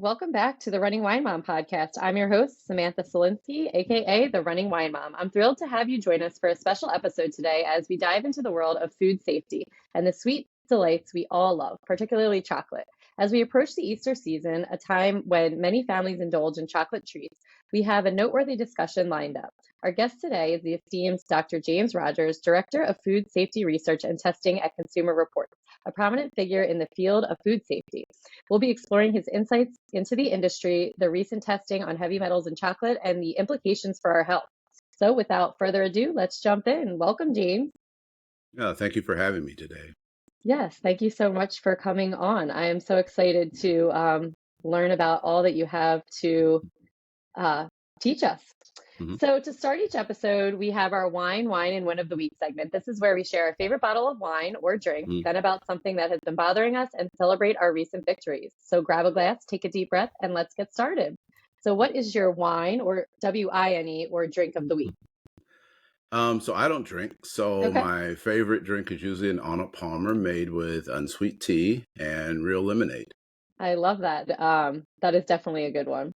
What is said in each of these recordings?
welcome back to the Running Wine Mom podcast. I'm your host, Samantha Cieslinski, aka the Running Wine Mom. I'm thrilled to have you join us for a special episode today as we dive into the world of food safety and the sweet delights we all love, particularly chocolate. As we approach the Easter season, a time when many families indulge in chocolate treats, we have a noteworthy discussion lined up. Our guest today is the esteemed Dr. James Rogers, Director of Food Safety Research and Testing at Consumer Reports, a prominent figure in the field of food safety. We'll be exploring his insights into the industry, the recent testing on heavy metals in chocolate, and the implications for our health. So without further ado, let's jump in. Welcome, James. Thank you for having me today. Yes, thank you so much for coming on. I am so excited to learn about all that you have to teach us. So to start each episode, we have our wine, and win of the week segment. This is where we share a favorite bottle of wine or drink, then about something that has been bothering us and celebrate our recent victories. So grab a glass, take a deep breath, and let's get started. So what is your wine or WINE or drink of the week? So I don't drink. So my favorite drink is usually an Arnold Palmer made with unsweet tea and real lemonade. I love that. That is definitely a good one.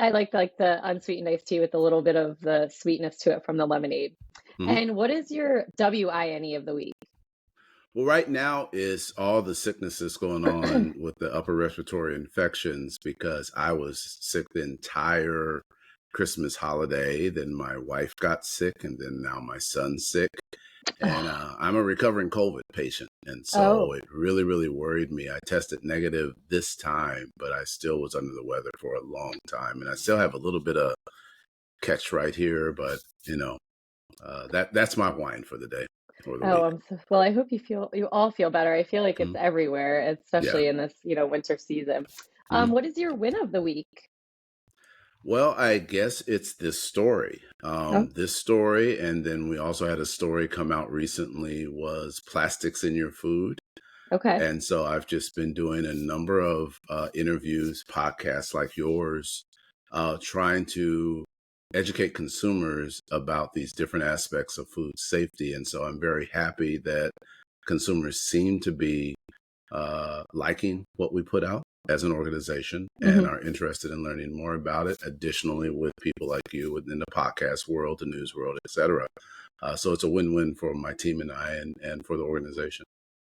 I like the unsweetened iced tea with a little bit of the sweetness to it from the lemonade. And what is your WINE of the week? Well, right now is all the sicknesses going on with the upper respiratory infections because I was sick the entire Christmas holiday. Then my wife got sick, and then now my son's sick. And I'm a recovering COVID patient. And so it really, really worried me. I tested negative this time, but I still was under the weather for a long time. And I still have a little bit of catch right here, but that's my wine for the day. Well, I hope you all feel better. I feel like it's everywhere, especially in this, winter season. What is your win of the week? Well, I guess it's this story. This story, and then we also had a story come out recently, was plastics in your food. And so I've just been doing a number of interviews, podcasts like yours, trying to educate consumers about these different aspects of food safety. And so I'm very happy that consumers seem to be liking what we put out as an organization and are interested in learning more about it. Additionally, with people like you within the podcast world, the news world, et cetera. So it's a win-win for my team and I and for the organization.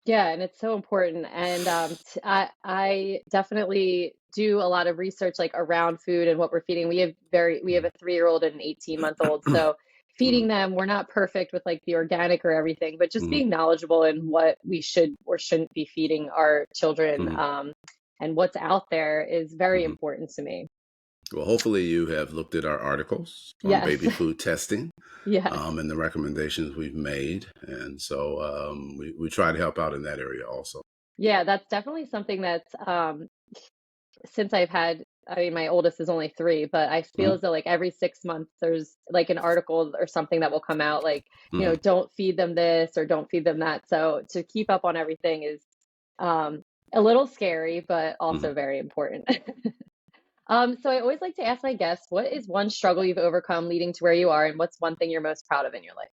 Yeah, and it's so important. And I definitely do a lot of research like around food and what we're feeding. We have a 3-year-old and an 18-month-old. So feeding them, we're not perfect with like the organic or everything, but just being knowledgeable in what we should or shouldn't be feeding our children and what's out there is very important to me. Well, hopefully you have looked at our articles on baby food testing and the recommendations we've made. And so we try to help out in that area also. Yeah, that's definitely something that's since my oldest is only 3, but I feel as though like every 6 months there's like an article or something that will come out like, don't feed them this or don't feed them that. So to keep up on everything is a little scary, but also very important. So I always like to ask my guests, what is one struggle you've overcome leading to where you are, and what's one thing you're most proud of in your life?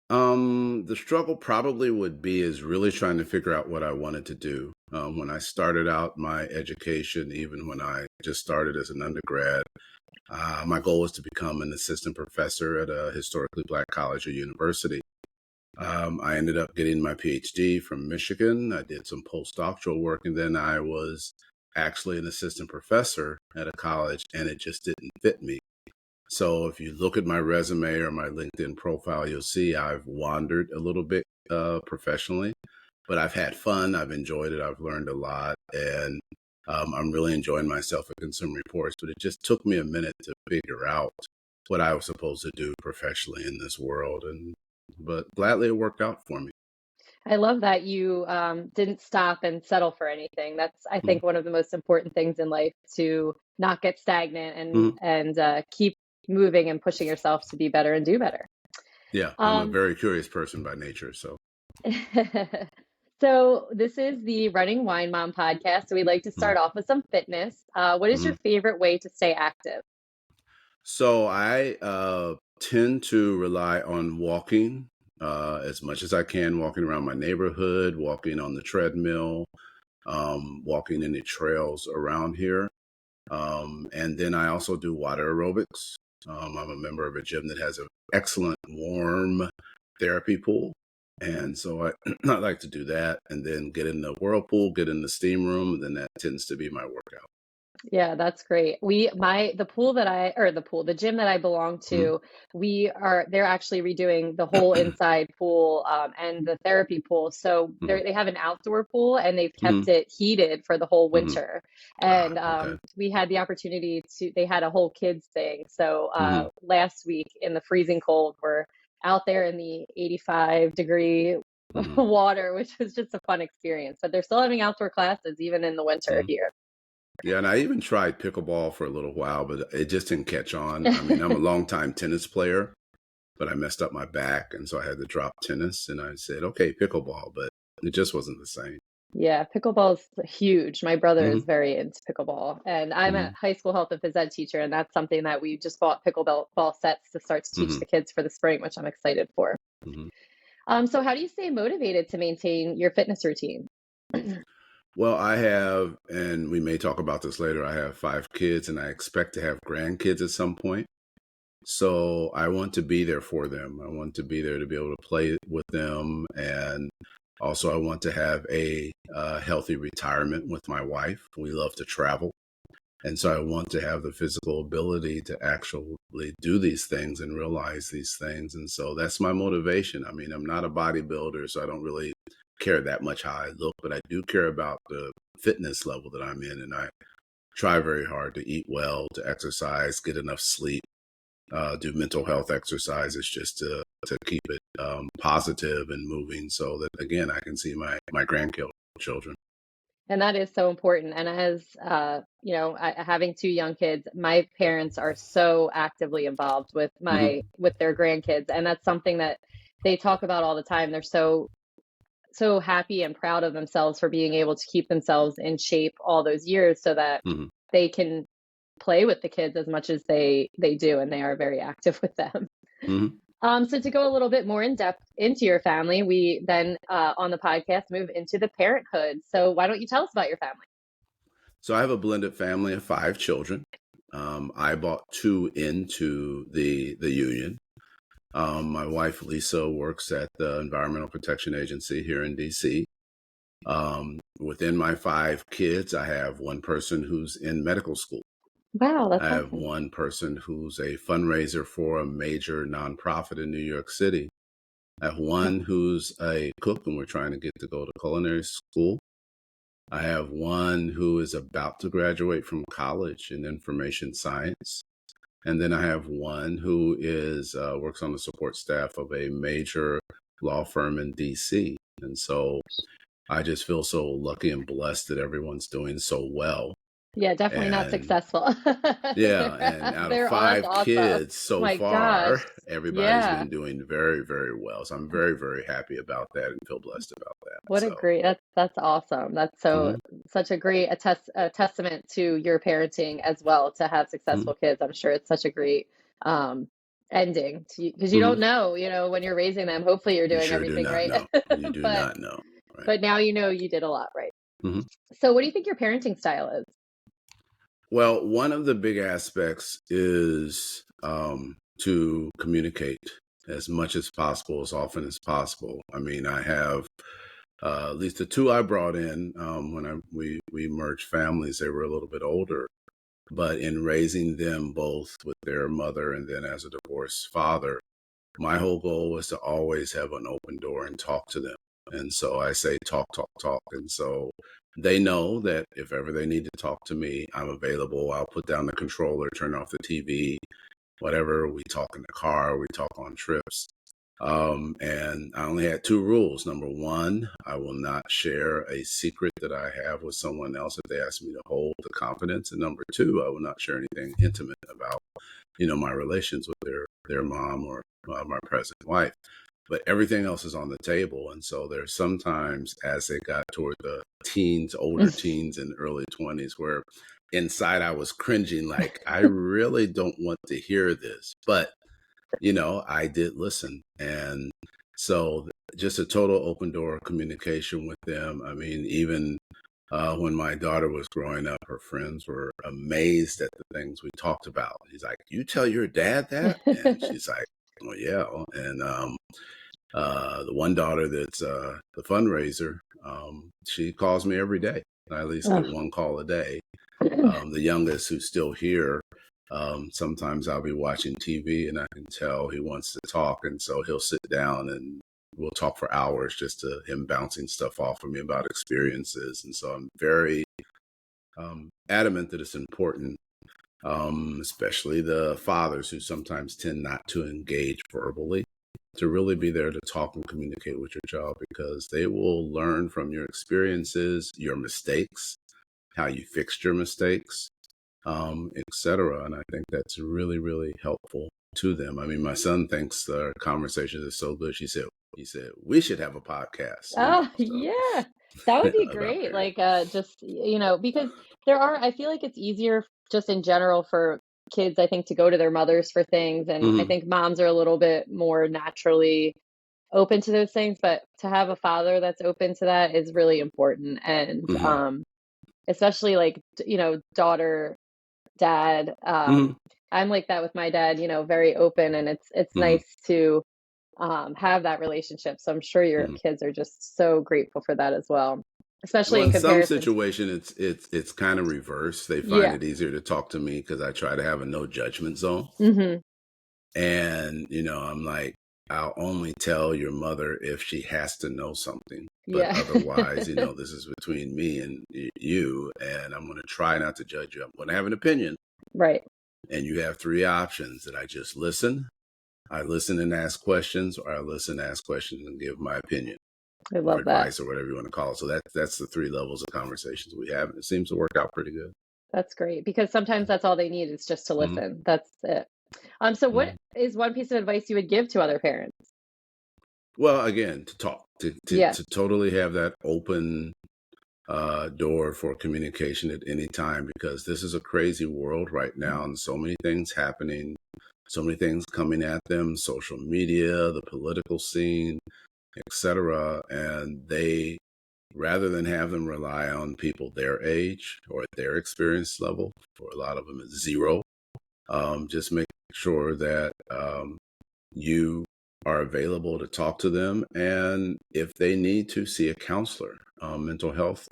The struggle probably would be is really trying to figure out what I wanted to do. When I started out my education, even when I just started as an undergrad, my goal was to become an assistant professor at a historically Black college or university. I ended up getting my PhD from Michigan. I did some postdoctoral work, and then I was actually an assistant professor at a college, and it just didn't fit me. So if you look at my resume or my LinkedIn profile, you'll see I've wandered a little bit professionally, but I've had fun. I've enjoyed it. I've learned a lot, and I'm really enjoying myself at Consumer Reports, but it just took me a minute to figure out what I was supposed to do professionally in this world. But gladly it worked out for me. I love that you didn't stop and settle for anything. That's, I think, one of the most important things in life, to not get stagnant and keep moving and pushing yourself to be better and do better. Yeah, I'm a very curious person by nature. So. So this is the Running Wine Mom podcast. So we like to start off with some fitness. What is your favorite way to stay active? So I tend to rely on walking as much as I can, walking around my neighborhood, walking on the treadmill. walking any trails around here. And then I also do water aerobics. I'm a member of a gym that has an excellent warm therapy pool. And so I like to do that and then get in the whirlpool, get in the steam room, and then that tends to be my workout. Yeah, that's great. The pool that the gym that I belong Mhm. to, they're actually redoing the whole inside pool, and the therapy pool. So Mhm. they have an outdoor pool and they've Mhm. kept it heated for the whole Mhm. winter. And Okay. we had the opportunity they had a whole kids thing. So Mhm. last week in the freezing cold, we're out there in the 85-degree Mhm. water, which was just a fun experience. But they're still having outdoor classes even in the winter Mhm. here. Yeah, and I even tried pickleball for a little while, but it just didn't catch on. I mean, I'm a longtime tennis player, but I messed up my back, and so I had to drop tennis. And I said, okay, pickleball, but it just wasn't the same. Yeah, pickleball is huge. My brother is Hmm. very into pickleball, and I'm a Hmm. high school health and phys ed teacher, and that's something that we just bought pickleball ball sets to start to teach Hmm. the kids for the spring, which I'm excited for. Hmm. So how do you stay motivated to maintain your fitness routine? Well, I have, and we may talk about this later. I have 5 kids, and I expect to have grandkids at some point. So I want to be there for them. I want to be there to be able to play with them. And also, I want to have a healthy retirement with my wife. We love to travel. And so I want to have the physical ability to actually do these things and realize these things. And so that's my motivation. I mean, I'm not a bodybuilder, so I don't really care that much how I look, but I do care about the fitness level that I'm in. And I try very hard to eat well, to exercise, get enough sleep, do mental health exercises just to keep it positive and moving so that, again, I can see my grandchildren. And that is so important. And as having two young kids, my parents are so actively involved with Hmm. with their grandkids, and that's something that they talk about all the time. They're so happy and proud of themselves for being able to keep themselves in shape all those years so that Hmm. they can play with the kids as much as they do, and they are very active with them. Hmm. So to go a little bit more in depth into your family, we then on the podcast move into the parenthood. So why don't you tell us about your family? So I have a blended family of 5 children. I bought two into the union. My wife Lisa works at the Environmental Protection Agency here in DC. Within my 5 kids, I have one person who's in medical school. Wow, I that's have awesome. one person who's a fundraiser for a major nonprofit in New York City. I have one who's a cook, and we're trying to get to go to culinary school. I have one who is about to graduate from college in information science. And then I have one who is works on the support staff of a major law firm in DC. And so I just feel so lucky and blessed that everyone's doing so well. Yeah, definitely not And successful. yeah, and out of That's 5 awesome. kids so My gosh. far, everybody's Yeah. been doing very, very well. So I'm very, very happy about that and feel blessed about that. What a So, great that's awesome. That's mhm, such a great a testament to your parenting as well to have mhm, successful kids. I'm sure it's such a great um ending to because you mhm. don't know, when you're raising them, hopefully you're You doing sure do everything not right. know. You do But not know. Right. but now you did a lot right. Mhm. So what do you think your parenting style is? Well, one of the big aspects is to communicate as much as possible, as often as possible. I mean, I have at least the two I brought in when we merged families. They were a little bit older, but in raising them both with their mother and then as a divorced father, my whole goal was to always have an open door and talk to them. And so I say, talk, talk, talk. And so they know that if ever they need to talk to me, I'm available. I'll put down the controller, turn off the TV, whatever. We talk in the car, we talk on trips. And I only had 2 rules. Number one, I will not share a secret that I have with someone else if they ask me to hold the confidence. And number two, I will not share anything intimate about, my relations with their mom or my present wife. But everything else is on the table. And so there's sometimes as they got toward the teens, older teens and early 20s, where inside I was cringing, like, I really don't want to hear this. But I did listen. And so just a total open door communication with them. I mean, even When my daughter was growing up, her friends were amazed at the things we talked about. He's like, "You tell your dad that?" And she's like, "Well, yeah." And the one daughter that's the fundraiser, she calls me every day. I at least get Oh. one call a day. The youngest, who's still here, sometimes I'll be watching TV and I can tell he wants to talk, and so he'll sit down and we'll talk for hours, just to him bouncing stuff off of me about experiences. And so I'm very adamant that it's important, especially the fathers who sometimes tend not to engage verbally, to really be there to talk and communicate with your child, because they will learn from your experiences, your mistakes, how you fixed your mistakes, etc. And I think that's really, really helpful to them. I mean, my son thinks the conversation is so good. He said we should have a podcast, Oh, so yeah. That would be about great. parents. Like, just, because I feel like it's easier just in general for kids, I think, to go to their mothers for things. And I Hmm. think moms are a little bit more naturally open to those things, but to have a father that's open to that is really important. And, Hmm. especially like, daughter, dad, Hmm. I'm like that with my dad, very open, and it's Hmm. nice to have that relationship. So I'm sure your Hmm. kids are just so grateful for that as well, especially Well, in in some comparison to, situation, it's kind of reverse. They find yeah. it easier to talk to me because I try to have a no judgment zone. Hmm. And, I'm like, I'll only tell your mother if she has to know something. But Yeah. otherwise, this is between me and you, and I'm going to try not to judge you. I'm going to have an opinion. Right. And you have three options: that I just listen, I listen and ask questions, or I listen, ask questions, and give my opinion I or love that. advice or whatever you want to call it. So that's the three levels of conversations we have. And it seems to work out pretty good. That's great because sometimes that's all they need is just to Hmm. listen. That's it. So what Hmm. is one piece of advice you would give to other parents? Well, again, to talk, Yeah. to totally have that open door for communication at any time, because this is a crazy world right now and so many things happening, so many things coming at them: social media, the political scene, etc. And they, rather than have them rely on people their age or at their experience level, for a lot of them it's zero, just make sure that you are available to talk to them, and if they need to see a counselor. Mental health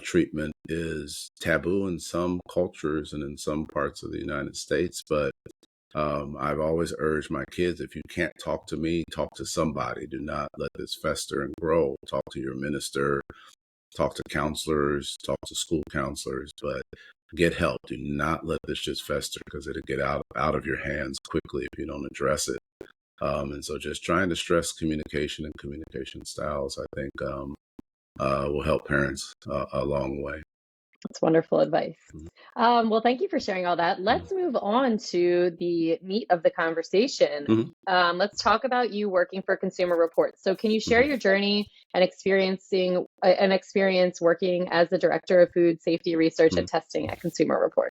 treatment is taboo in some cultures and in some parts of the United States, but I've always urged my kids: if you can't talk to me, talk to somebody. Do not let this fester and grow. Talk to your minister, talk to counselors, talk to school counselors, but get help. Do not let this just fester, because it'll get out of your hands quickly if you don't address it. And so just trying to stress communication and communication styles, I think, will help parents a long way. That's wonderful advice. Mhm. Well, thank you for sharing all that. Mhm. Let's move on to the meat of the conversation. Mhm. Let's talk about you working for Consumer Reports. So, can you share Mhm. your journey and an experience working as the director of food safety research and Mhm. testing at Consumer Reports?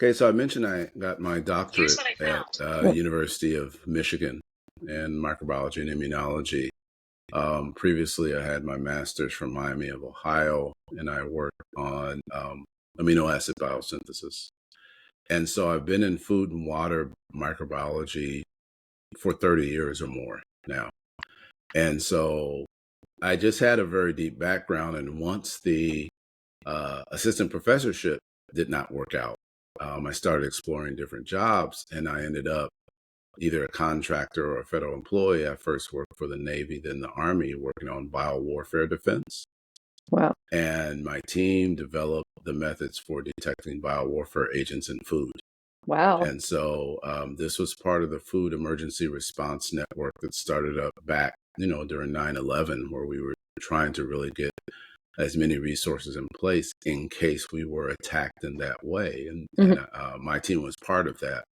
Okay, so I mentioned I got my Here's doctorate what I at found. University of Michigan in microbiology and immunology. Previously, I had my master's from Miami of Ohio, and I worked on amino acid biosynthesis. And so I've been in food and water microbiology for 30 years or more now. And so I just had a very deep background. And once the assistant professorship did not work out, I started exploring different jobs, and I ended up either a contractor or a federal employee. I first worked for the Navy, then the Army, working on biowarfare defense. Wow. And my team developed the methods for detecting biowarfare agents in food. Wow. And so this was part of the Food Emergency Response Network that started up back, during 9/11, where we were trying to really get as many resources in place in case we were attacked in that way. And my team was part of that.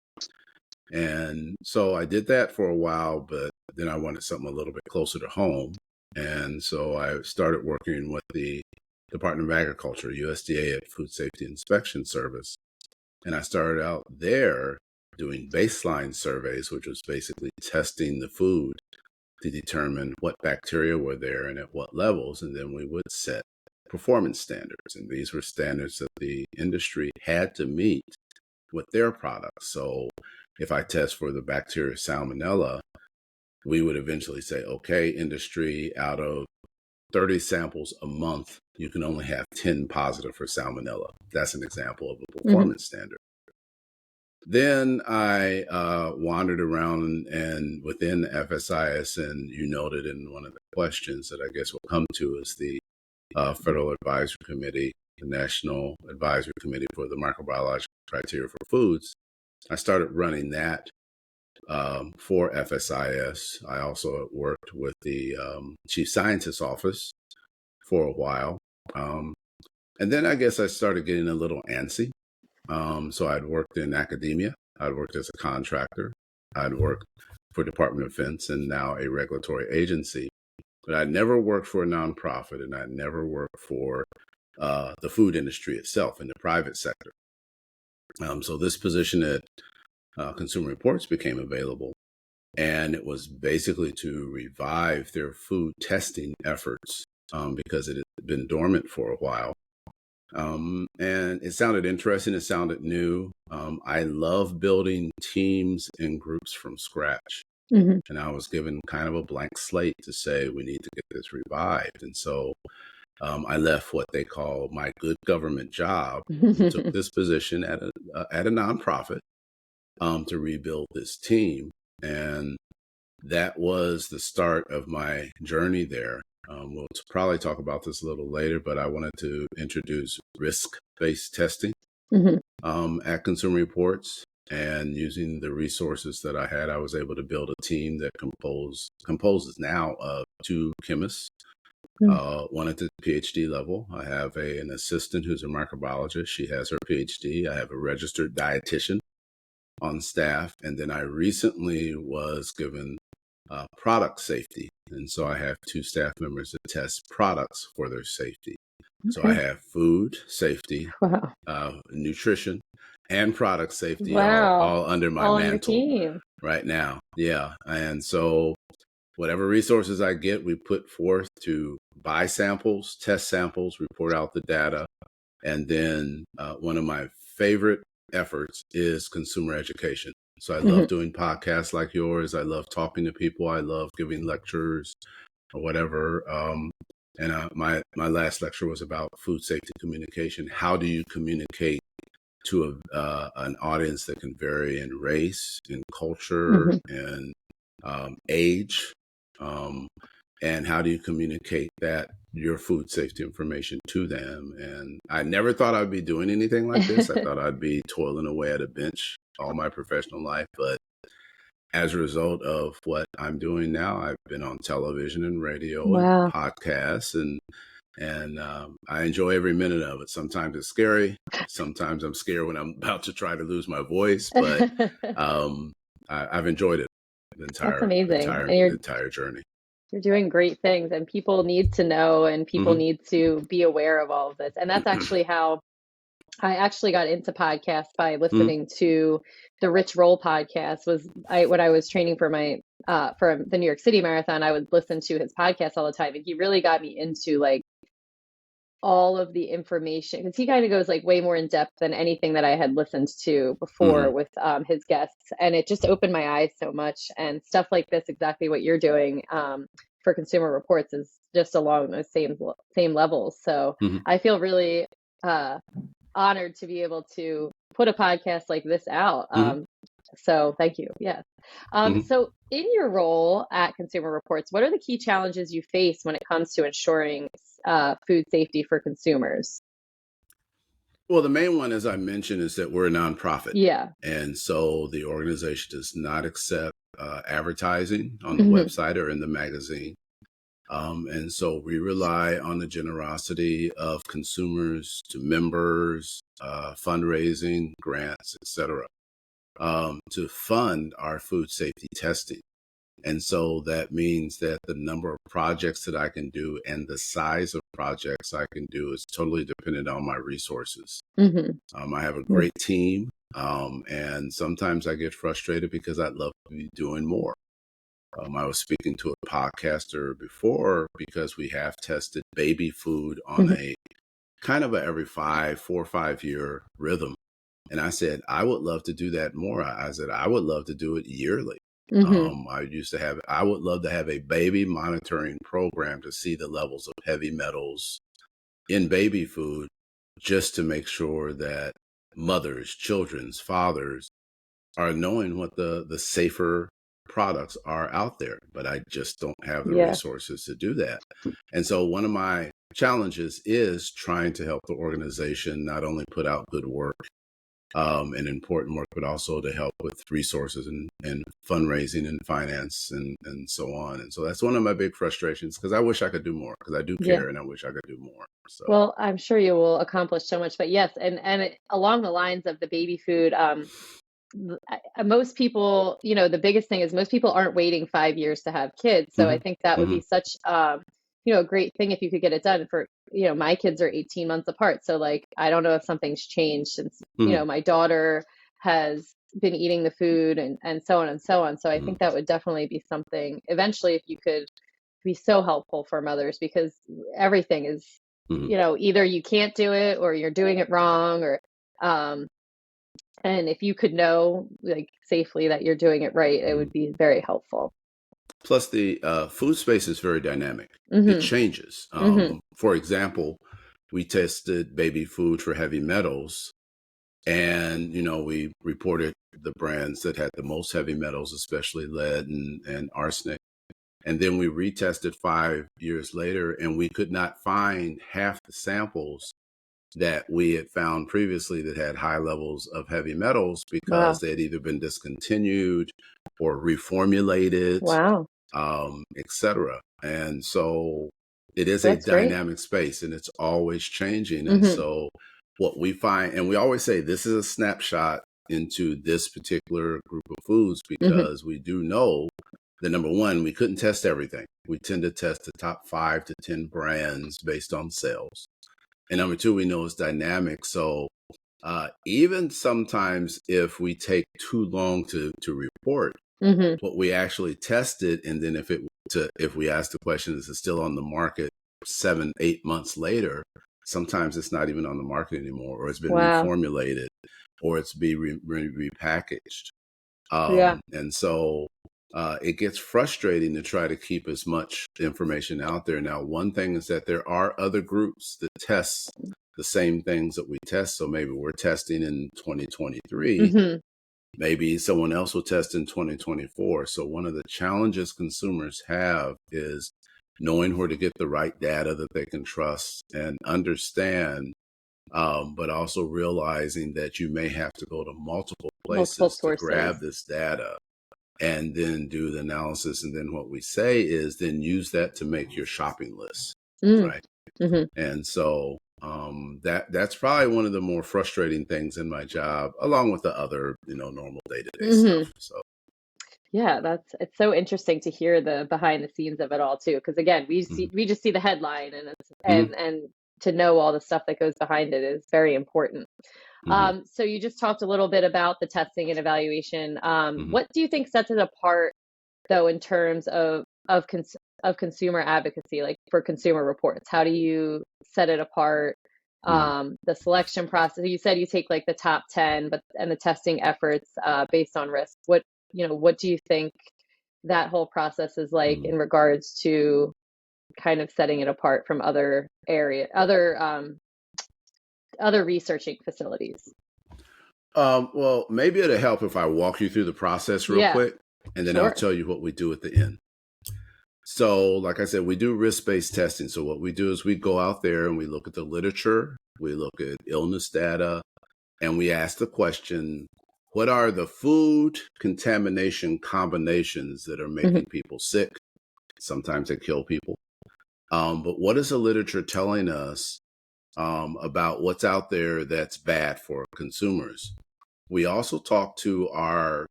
And so I did that for a while, but then I wanted something a little bit closer to home. And so I started working with the Department of Agriculture, USDA, at Food Safety Inspection Service. And I started out there doing baseline surveys, which was basically testing the food to determine what bacteria were there and at what levels. And then we would set performance standards. And these were standards that the industry had to meet with their products. So if I test for the bacteria Salmonella, we would eventually say, okay, industry, out of 30 samples a month, you can only have 10 positive for Salmonella. That's an example of a Hmm. performance standard. Then I wandered around and within FSIS, and you noted in one of the questions that I guess we'll come to is the Federal Advisory Committee, the National Advisory Committee for the Microbiological Criteria for Foods. I started running that for FSIS. I also worked with the Chief Scientist's Office for a while. And then I guess I started getting a little antsy. So I'd worked in academia. I'd worked as a contractor. I'd worked for Department of Defense and now a regulatory agency. But I'd never worked for a nonprofit, and I'd never worked for the food industry itself in the private sector. So this position at Consumer Reports became available, and it was basically to revive their food testing efforts because it had been dormant for a while. And it sounded interesting. It sounded new. I love building teams and groups from scratch. Hmm. And I was given kind of a blank slate to say, we need to get this revived. And so I left what they call my good government job and took this position at a nonprofit to rebuild this team. And that was the start of my journey there. We'll probably talk about this a little later, but I wanted to introduce risk-based testing at Consumer Reports. And using the resources that I had, I was able to build a team that composes now of 2 chemists, one at the PhD level. I have an assistant who's a microbiologist. She has her PhD. I have a registered dietitian on staff. And then I recently was given product safety. And so I have 2 staff members that test products for their safety. So I have food safety, Wow. nutrition, and product safety Wow. all under my All on your mantle team. right now. Yeah. And so whatever resources I get, we put forth to buy samples, test samples, report out the data. And then one of my favorite efforts is consumer education. So I love doing podcasts like yours. I love talking to people. I love giving lectures or whatever. And my last lecture was about food safety communication. How do you communicate to an audience that can vary in race, in culture, and age? And how do you communicate that your food safety information to them? And I never thought I'd be doing anything like this. I thought I'd be toiling away at a bench all my professional life. But as a result of what I'm doing now, I've been on television and radio Wow. and podcasts, and I enjoy every minute of it. Sometimes it's scary. Sometimes I'm scared when I'm about to try to lose my voice, but I've enjoyed it the That's amazing. And entire journey. you're doing great things, and people need to know, and people Hmm. need to be aware of all of this. And that's actually how I actually got into podcasts, by Hmm. listening to the Rich Roll podcast. When I was training for my for the New York City Marathon, I would listen to his podcast all the time, and he really got me into like all of the information, because he kind of goes like way more in depth than anything that I had listened to before Hmm. with his guests, and it just opened my eyes so much. And stuff like this, exactly what you're doing for Consumer Reports, is just along those same levels. So Hmm. I feel really honored to be able to put a podcast like this out. Hmm. So thank you. Yes. Hmm. So in your role at Consumer Reports, what are the key challenges you face when it comes to ensuring food safety for consumers? Well, the main one, as I mentioned, is that we're a nonprofit. Yeah. And so the organization does not accept advertising on the Hmm. website or in the magazine. And so we rely on the generosity of consumers to members, fundraising, grants, etc., to fund our food safety testing. And so that means that the number of projects that I can do and the size of projects I can do is totally dependent on my resources. Hmm. I have a great team, and sometimes I get frustrated because I'd love to be doing more. I was speaking to a podcaster before because we have tested baby food on a kind of a every 4 or 5 year rhythm. And I said, I would love to do that more. I said, I would love to do it yearly. Hmm. I would love to have a baby monitoring program to see the levels of heavy metals in baby food, just to make sure that mothers, children's fathers are knowing what the safer products are out there. But I just don't have the Yeah. resources to do that. And so one of my challenges is trying to help the organization not only put out good work and important work, but also to help with resources and fundraising and finance and so on. And so that's one of my big frustrations, because I wish I could do more, because I do Yeah. care and I wish I could do more. So, Well, I'm sure you will accomplish so much, but yes, along the lines of the baby food, most people, the biggest thing is most people aren't waiting 5 years to have kids. So I hmm think that would hmm be such, a great thing if you could get it done for, my kids are 18 months apart. So like, I don't know if something's changed since, hmm my daughter has been eating the food and so on and so on. So I hmm think that would definitely be something eventually if you could be so helpful for mothers because everything is, hmm either you can't do it or you're doing it wrong or, um, and if you could know like safely that you're doing it right, it hmm would be very helpful. Plus, the food space is very dynamic. It Hmm. changes. Hmm. For example, we tested baby food for heavy metals, and we reported the brands that had the most heavy metals, especially lead and arsenic. And then we retested 5 years later, and we could not find half the samples that we had found previously that had high levels of heavy metals, because Wow. they had either been discontinued or reformulated, Wow. etc. And so it is a That's great. dynamic space, and it's always changing. And Hmm. so what we find, and we always say this is a snapshot into this particular group of foods, Hmm. because we do know that, number one, we couldn't test everything. We tend to test the top 5 to 10 brands based on sales. And number two, we know it's dynamic. So even sometimes if we take too long to report Hmm. what we actually tested, and then if we ask the question, is it still on the market 7, 8 months later? Sometimes it's not even on the market anymore, or it's been Wow. reformulated, or it's be repackaged. Yeah. And so it gets frustrating to try to keep as much information out there. Now, one thing is that there are other groups that test the same things that we test. So maybe we're testing in 2023. Hmm. Maybe someone else will test in 2024. So one of the challenges consumers have is knowing where to get the right data that they can trust and understand, but also realizing that you may have to go to multiple Multiple places to grab sources. this data and then do the analysis. And then what we say is then use that to make your shopping list, Mm. right? Hmm. And so that's probably one of the more frustrating things in my job, along with the other, normal day-to-day Hmm. stuff. So, Yeah, it's so interesting to hear the behind the scenes of it all too. Because again, mhm, we just see the headline and mhm, and to know all the stuff that goes behind it is very important. mhm, So you just talked a little bit about the testing and evaluation. mhm, What do you think sets it apart, though, in terms of consumer advocacy, like for consumer reports? How do you set it apart? mhm. The selection process. You said you take like the top 10, but and the testing efforts based on risk. What do you think that whole process is like Mhm. in regards to kind of setting it apart from other researching facilities? Well, maybe it'll help if I walk you through the process real Yeah, quick, and then I'll sure. tell you what we do at the end. So, like I said, we do risk-based testing. So what we do is we go out there and we look at the literature, we look at illness data, and we ask the question, what are the food contamination combinations that are Hmm. making people sick? Sometimes they kill people. But what is the literature telling us about what's out there that's bad for consumers? We also talk to our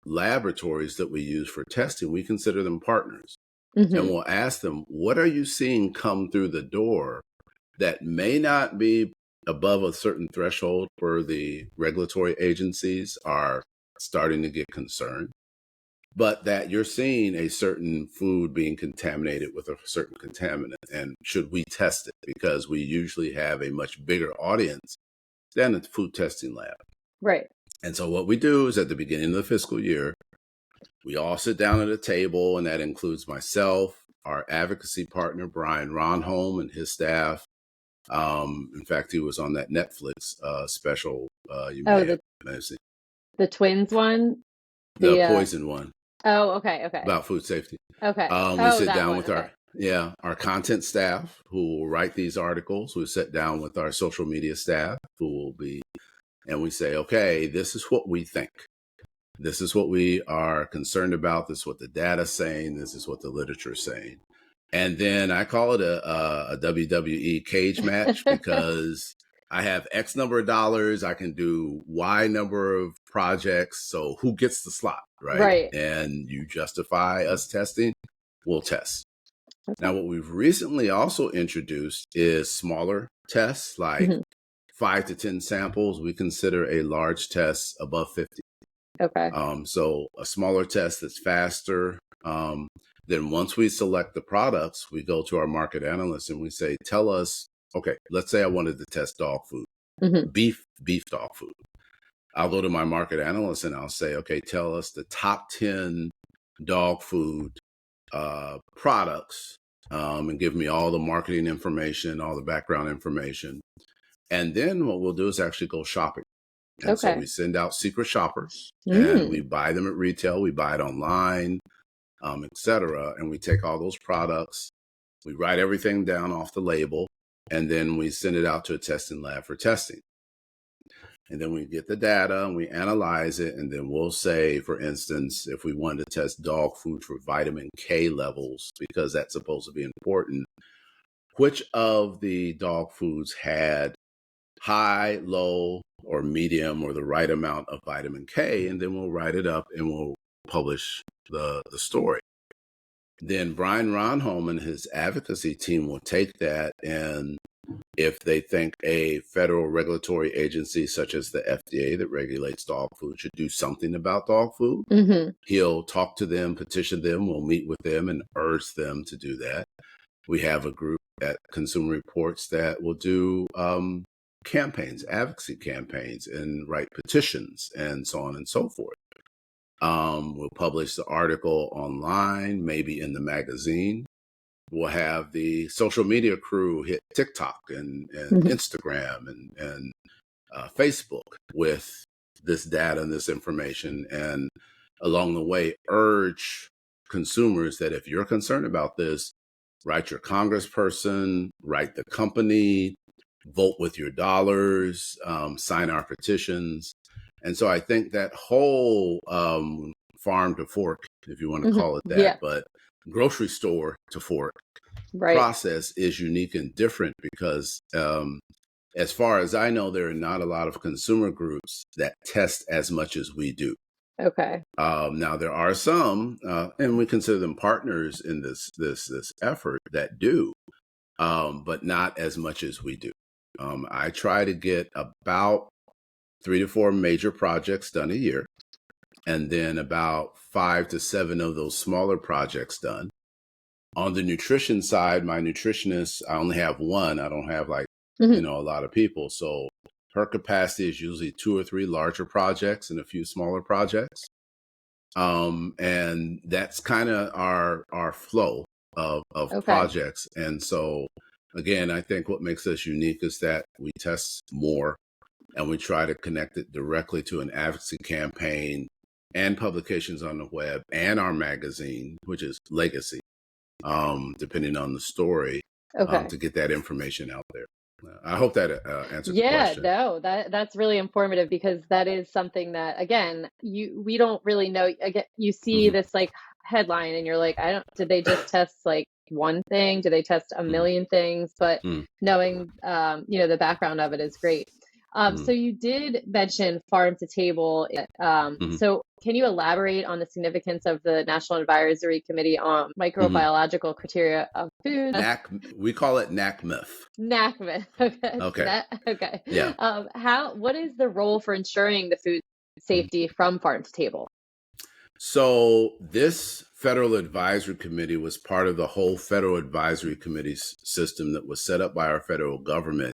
laboratories that we use for testing. We consider them partners, and Hmm. we'll ask them, what are you seeing come through the door that may not be above a certain threshold where the regulatory agencies are starting to get concerned, but that you're seeing a certain food being contaminated with a certain contaminant. And should we test it? Because we usually have a much bigger audience than a food testing lab. Right. And so what we do is at the beginning of the fiscal year, we all sit down at a table, and that includes myself, our advocacy partner, Brian Ronholm, and his staff. In fact, he was on that Netflix special you may have seen. The twins one? The poison one. Oh, okay. About food safety. Okay. We sit down with our content staff who will write these articles. We sit down with our social media staff who will be, and we say, okay, this is what we think. This is what we are concerned about. This is what the data is saying. This is what the literature is saying. And then I call it a WWE cage match because I have X number of dollars. I can do Y number of projects. So who gets the slot, right? Right. And you justify us testing, we'll test. Okay. Now, what we've recently also introduced is smaller tests, like 5 to 10 samples. We consider a large test above 50. Okay. So a smaller test that's faster. Then once we select the products, we go to our market analysts and we say, tell us, okay, let's say I wanted to test dog food, beef dog food. I'll go to my market analyst and I'll say, okay, tell us the top 10 dog food products and give me all the marketing information, all the background information. And then what we'll do is actually go shopping. And so we send out secret shoppers and we buy them at retail. We buy it online, et cetera. And we take all those products, we write everything down off the label, and then we send it out to a testing lab for testing. And then we get the data and we analyze it. And then we'll say, for instance, if we wanted to test dog food for vitamin K levels, because that's supposed to be important, which of the dog foods had high, low, or medium, or the right amount of vitamin K, and then we'll write it up and we'll publish the story. Then Brian Ronholm and his advocacy team will take that, and if they think a federal regulatory agency such as the FDA that regulates dog food should do something about dog food, he'll talk to them, petition them, we'll meet with them and urge them to do that. We have a group at Consumer Reports that will do campaigns, advocacy campaigns, and write petitions and so on and so forth. We'll publish the article online, maybe in the magazine. We'll have the social media crew hit TikTok and Instagram and Facebook with this data and this information, and along the way urge consumers that if you're concerned about this, write your congressperson, write the company, vote with your dollars, sign our petitions. And so I think that whole farm to fork, if you want to call it that, but grocery store to fork process is unique and different because as far as I know, there are not a lot of consumer groups that test as much as we do. Okay. Now there are some, and we consider them partners in this effort that do, but not as much as we do. I try to get about 3 to 4 major projects done a year, and then about 5 to 7 of those smaller projects done. On the nutrition side, my nutritionist, I only have one. I don't have a lot of people. So her capacity is usually 2 or 3 larger projects and a few smaller projects. And that's kind of our flow of projects. And so, again, I think what makes us unique is that we test more and we try to connect it directly to an advocacy campaign and publications on the web and our magazine, which is Legacy, depending on the story, to get that information out there. I hope that answers the question. No, that's really informative because that is something that, again, we don't really know. Again, you see this like headline and you're like, did they just test like one thing? Do they test a million things? But knowing, the background of it is great. So you did mention farm to table. So can you elaborate on the significance of the National Advisory Committee on Microbiological Criteria of Food? We call it NACMF. NACMF. Okay. Okay. Yeah. What is the role for ensuring the food safety from farm to table? So this Federal Advisory Committee was part of the whole Federal Advisory Committee system that was set up by our federal government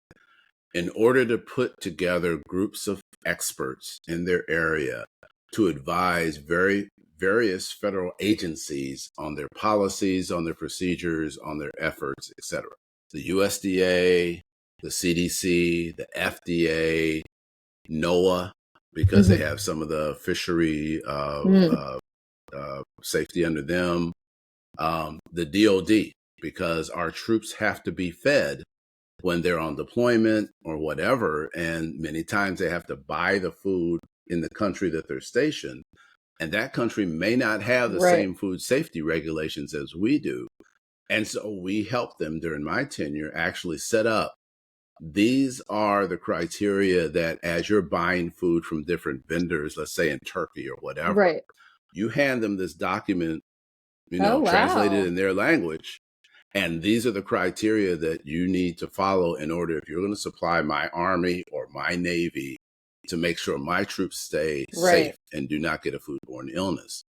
in order to put together groups of experts in their area to advise various federal agencies on their policies, on their procedures, on their efforts, etc. The USDA, the CDC, the FDA, NOAA, because they Hmm. have some of the fishery safety under them, the DOD, because our troops have to be fed when they're on deployment or whatever. And many times they have to buy the food in the country that they're stationed. And that country may not have the Right. same food safety regulations as we do. And so we helped them during my tenure actually set up. These are the criteria that as you're buying food from different vendors, let's say in Turkey or whatever, Right. you hand them this document, Oh, translated wow. in their language. And these are the criteria that you need to follow in order, if you're going to supply my Army or my Navy, to make sure my troops stay Right. safe and do not get a foodborne illness.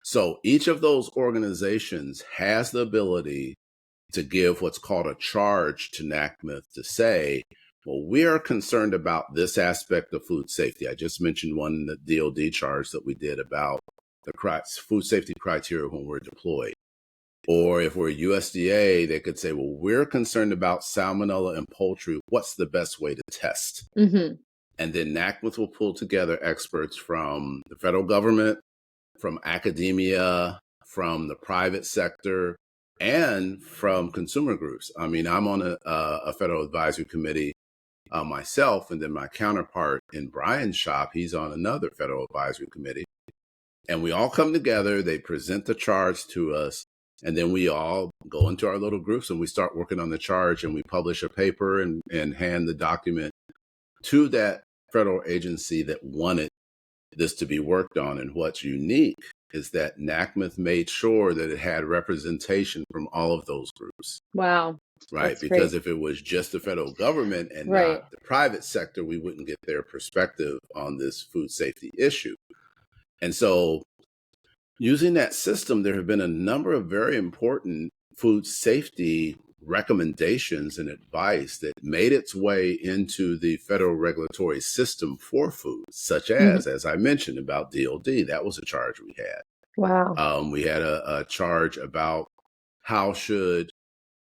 So each of those organizations has the ability to give what's called a charge to NACMF to say, well, we are concerned about this aspect of food safety. I just mentioned one, the DOD charge that we did about the food safety criteria when we're deployed. Or if we're USDA, they could say, well, we're concerned about salmonella in poultry. What's the best way to test? Hmm. And then NACMF will pull together experts from the federal government, from academia, from the private sector, and from consumer groups. I mean, I'm on a federal advisory committee myself, and then my counterpart in Brian's shop, he's on another federal advisory committee. And we all come together, they present the charge to us, and then we all go into our little groups and we start working on the charge, and we publish a paper and hand the document to that federal agency that wanted this to be worked on. And what's unique is that NACMF made sure that it had representation from all of those groups, Wow. right? That's great. Because if it was just the federal government and Right. not the private sector, we wouldn't get their perspective on this food safety issue. And so using that system, there have been a number of very important food safety recommendations and advice that made its way into the federal regulatory system for food, such Hmm. as I mentioned about DOD. That was a charge we had. Wow. We had a charge about how should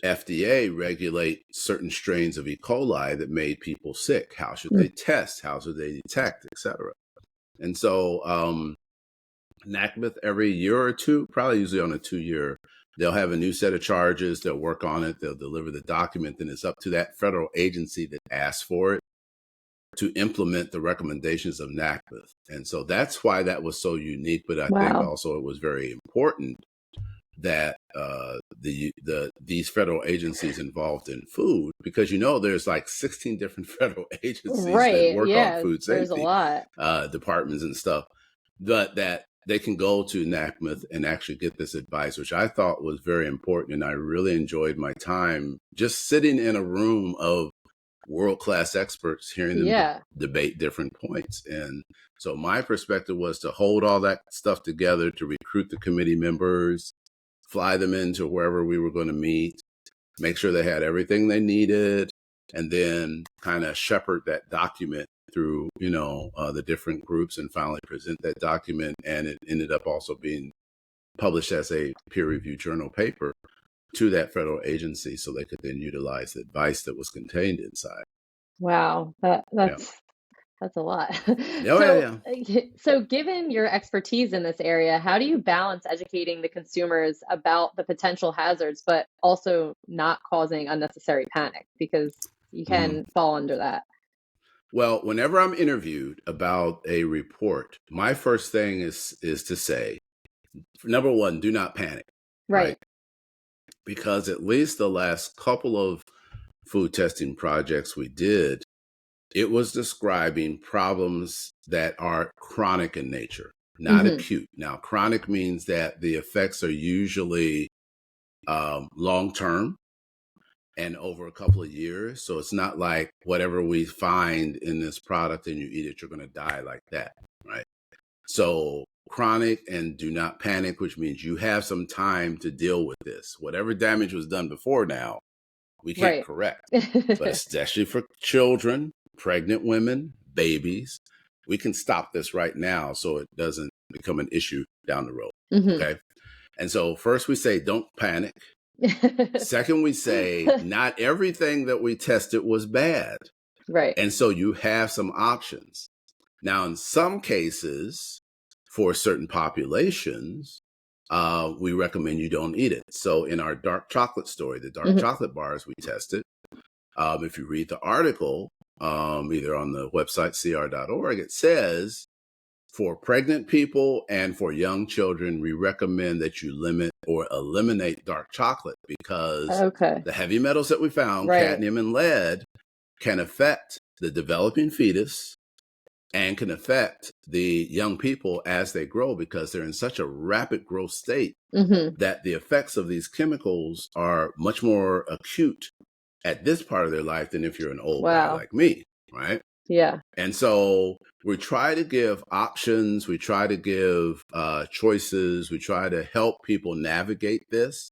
FDA regulate certain strains of E. coli that made people sick. How should they test? How should they detect, et cetera? And so NACMF every year or two, probably usually on a 2-year, they'll have a new set of charges. They'll work on it. They'll deliver the document. Then it's up to that federal agency that asked for it to implement the recommendations of NACMF. And so that's why that was so unique. But I think Wow. also it was very important that these federal agencies involved in food, because there's like 16 different federal agencies that Right. work on Yeah. food There's a safety lot. departments and stuff, but that they can go to NACMF and actually get this advice, which I thought was very important. And I really enjoyed my time just sitting in a room of world-class experts, hearing them Yeah. debate different points. And so my perspective was to hold all that stuff together, to recruit the committee members, fly them into wherever we were going to meet, make sure they had everything they needed, and then kind of shepherd that document through, the different groups and finally present that document. And it ended up also being published as a peer-reviewed journal paper to that federal agency so they could then utilize the advice that was contained inside. Wow. That Yeah. that's a lot. Oh, yeah, So, yeah. so given your expertise in this area, how do you balance educating the consumers about the potential hazards, but also not causing unnecessary panic? Because you Mhm. can fall under that. Well, whenever I'm interviewed about a report, my first thing is to say, number one, do not panic, right? Right. Because at least the last couple of food testing projects we did, it was describing problems that are chronic in nature, not Hmm. acute. Now, chronic means that the effects are usually long term and over a couple of years. So it's not like whatever we find in this product and you eat it, you're going to die like that, right? So chronic and do not panic, which means you have some time to deal with this. Whatever damage was done before now, we can't Right. correct. But especially for children, pregnant women, babies, we can stop this right now so it doesn't become an issue down the road. Okay. And so first we say, don't panic. Second, we say, not everything that we tested was bad. Right. And so you have some options. Now, in some cases, for certain populations, we recommend you don't eat it. So in our dark chocolate story, the dark chocolate bars we tested, if you read the article, either on the website cr.org, it says, for pregnant people and for young children, we recommend that you limit or eliminate dark chocolate because the heavy metals that we found, cadmium and lead, can affect the developing fetus and can affect the young people as they grow because they're in such a rapid growth state that the effects of these chemicals are much more acute at this part of their life than if you're an old guy like me, right? Yeah. And so we try to give options, we try to give choices, we try to help people navigate this,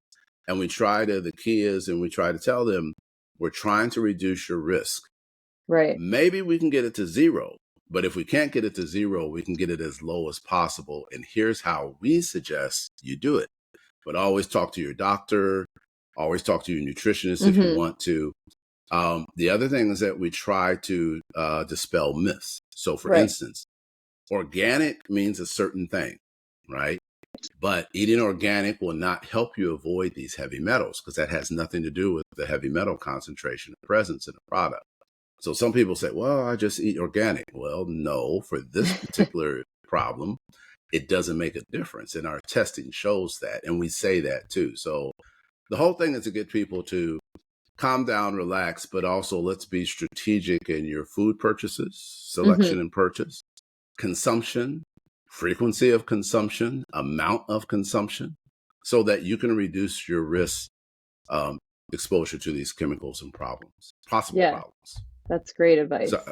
and we try to tell them, we're trying to reduce your risk. Right. Maybe we can get it to zero, but if we can't get it to zero, we can get it as low as possible. And here's how we suggest you do it. But always talk to your doctor, always talk to your nutritionist if you want to. The other thing is that we try to dispel myths. So for instance, organic means a certain thing, right? But eating organic will not help you avoid these heavy metals because that has nothing to do with the heavy metal concentration or presence in the product. So some people say, well, I just eat organic. Well, no, for this particular problem, it doesn't make a difference. And our testing shows that. And we say that too. So the whole thing is to get people to calm down, relax, but also let's be strategic in your food purchases, selection and purchase, consumption, frequency of consumption, amount of consumption, so that you can reduce your risk exposure to these chemicals and possible problems. That's great advice. So,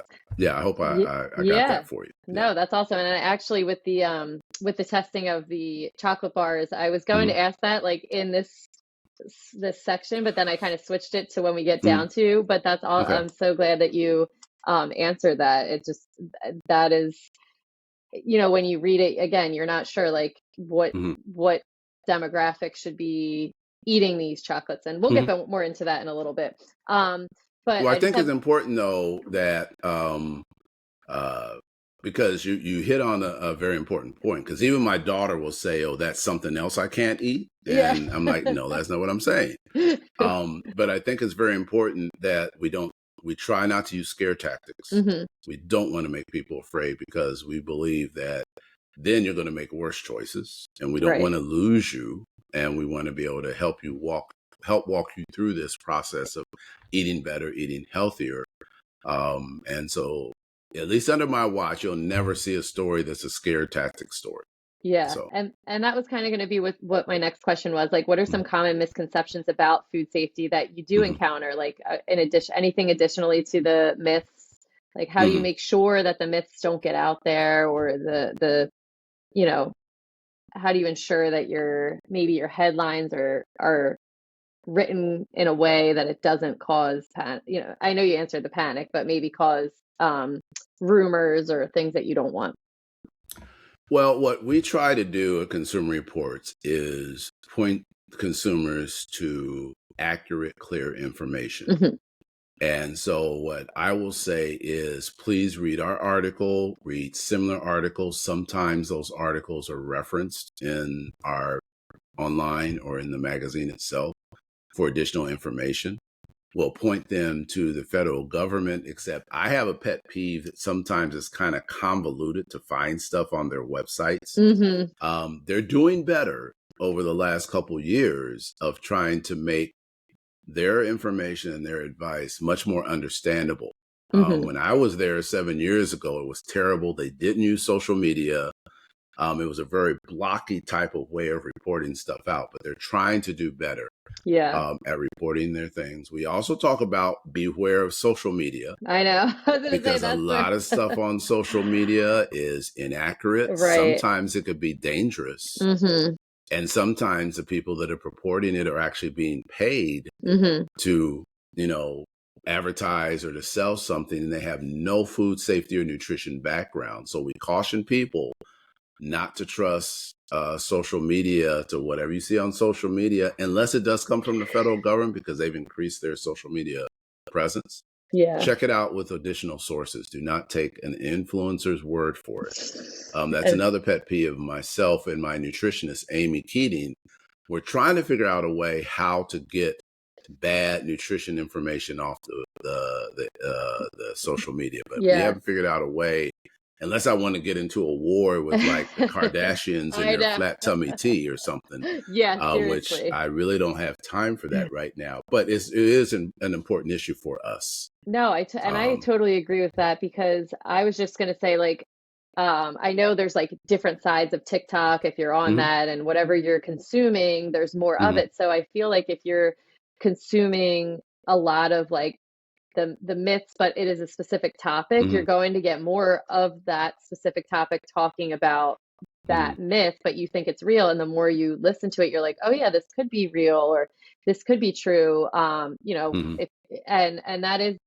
I hope I got that for you. No, that's awesome. And actually with the testing of the chocolate bars, I was going to ask that like in this section, but then I kind of switched it to when we get down to, but that's all. I'm so glad that you answered that. It just, that is, when you read it again, you're not sure like what demographic should be eating these chocolates. And we'll get more into that in a little bit. But I think it's important though that because you hit on a very important point, because even my daughter will say, oh, that's something else I can't eat. And I'm like, no, that's not what I'm saying. But I think it's very important that we try not to use scare tactics. We don't want to make people afraid because we believe that then you're going to make worse choices and we don't want to lose you. And we want to be able to help walk you through this process of eating better, eating healthier. And so at least under my watch, you'll never see a story that's a scare tactic story. Yeah. So. And that was kind of going to be what my next question was. Like, what are some common misconceptions about food safety that you do encounter? Like anything additionally to the myths? Like how do you make sure that the myths don't get out there, or the how do you ensure that your headlines are written in a way that it doesn't cause I know you answered the panic, but maybe cause rumors or things that you don't want? Well, what we try to do at Consumer Reports is point consumers to accurate, clear information. And so what I will say is, please read our article, read similar articles. Sometimes those articles are referenced in our online or in the magazine itself for additional information. We'll point them to the federal government, except I have a pet peeve that sometimes it's kind of convoluted to find stuff on their websites. They're doing better over the last couple years of trying to make their information and their advice much more understandable. When I was there 7 years ago, it was terrible. They didn't use social media. It was a very blocky type of way of reporting stuff out, but they're trying to do better. Yeah. at reporting their things. We also talk about beware of social media I know. I was gonna say because a that's the lot of stuff on social media is inaccurate. right. Sometimes it could be dangerous. Mm-hmm. And sometimes the people that are purporting it are actually being paid Mm-hmm. to, you know, advertise or to sell something, and they have no food safety or nutrition background. So we caution people not to trust social media to whatever you see on social media, unless it does come from the federal government because they've increased their social media presence. Yeah. Check it out with additional sources. Do not take an influencer's word for it. That's And another pet peeve of myself and my nutritionist, Amy Keating. We're trying to figure out a way how to get bad nutrition information off the social media, but we yeah. haven't figured out a way. Unless I want to get into a war with like the Kardashians and I their know. flat tummy tea or something, Yeah, which seriously. I really don't have time for that right now. But it is an important issue for us. No, and I Um, totally agree with that because I was just gonna say like I know there's like different sides of TikTok if you're on mhm, that and whatever you're consuming, there's more of mhm, it. So I feel like if you're consuming a lot of like the myths, but it is a specific topic, you're mhm, going to get more of that specific topic talking about mhm, that myth, but you think it's real. And the more you listen to it, you're like, oh yeah, this could be real or this could be true. mhm, If and that is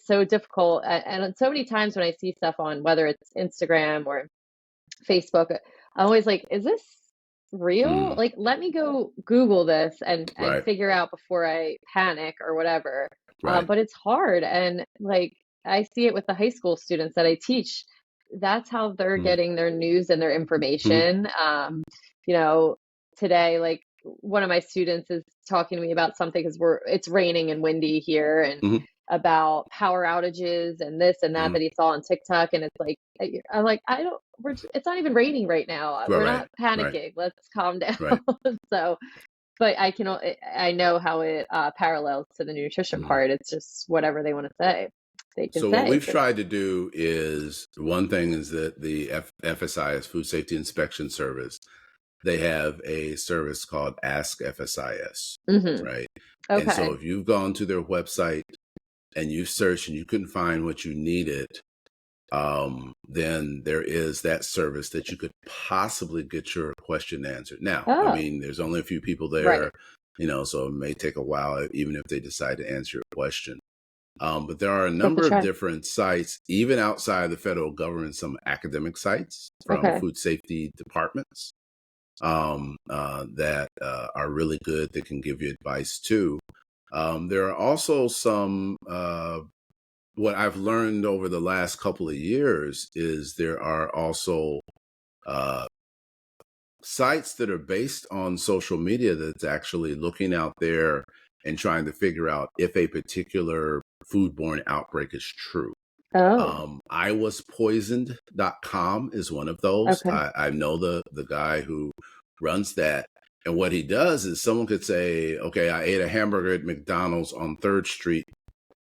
so difficult. And so many times when I see stuff on whether it's Instagram or Facebook, I'm always like, is this real? mhm. Like, let me go Google this and Right, figure out before I panic or whatever. right. But it's hard, and like I see it with the high school students that I teach. That's how they're Mhm, getting their news and their mhm, information. You know, today, like one of my students is talking to me about something because it's raining and windy here, and mhm, about power outages and this and that mhm. that he saw on TikTok, and it's like I'm like I don't it's not even raining right now. Right, We're right, not right, panicking. Let's calm down. right. So, but I know how it parallels to the nutrition Mhm. part. It's just whatever they want to say, they can So what say. we've So, tried to do is one thing is that the FSIS Food Safety Inspection Service, they have a service called Ask FSIS, hmm right? And so okay. if you've gone to their website and you searched and you couldn't find what you needed, then there is that service that you could possibly get your question answered. Now, I Oh, mean, there's only a few people there, right. so it may take a while, even if they decide to answer your question. But there are a Worth a number of try. different sites, even outside the federal government, some academic sites from Okay. food safety departments that are really good that can give you advice too. There are also some, what I've learned over the last couple of years is there are also uh, sites that are based on social media that's actually looking out there and trying to figure out if a particular foodborne outbreak is true. Oh, iwaspoisoned.com is one of those. okay. I know the guy who runs that. And what he does is someone could say, okay, I ate a hamburger at McDonald's on 3rd Street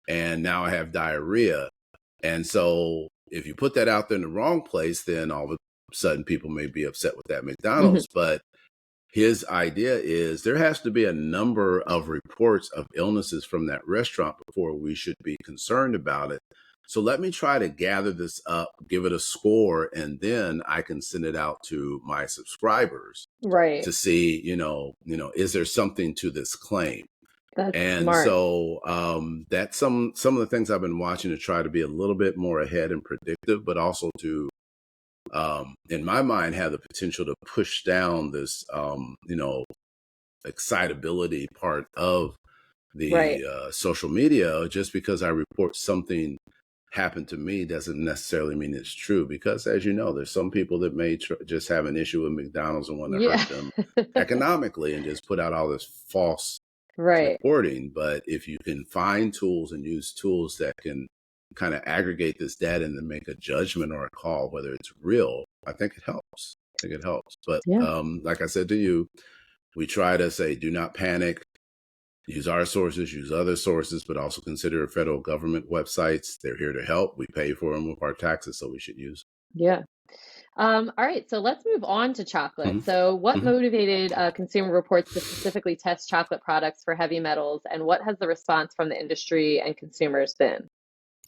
and now I have diarrhea. And so if you put that out there in the wrong place, then all of a sudden people may be upset with that hmm McDonald's. But his idea is there has to be a number of reports of illnesses from that restaurant before we should be concerned about it. So let me try to gather this up, give it a score, and then I can send it out to my subscribers Right. to see, is there something to this claim? That's And smart. so that's some of the things I've been watching to try to be a little bit more ahead and predictive, but also to in my mind, have the potential to push down this, excitability part of Right. the social media. Just because I report something happened to me doesn't necessarily mean it's true. Because, as you know, there's some people that may just have an issue with McDonald's and want to hurt Yeah. them economically and just put out all this false Right. reporting. But if you can find tools and use tools that can kind of aggregate this data and then make a judgment or a call whether it's real, I think it helps. I think it helps. But Yeah. like I said to you, we try to say do not panic, use our sources, use other sources, but also consider federal government websites. They're here to help. We pay for them with our taxes, so we should use. Yeah. All right, so let's move on to chocolate. Hmm. So, what Hmm. motivated Consumer Reports to specifically test chocolate products for heavy metals, and what has the response from the industry and consumers been?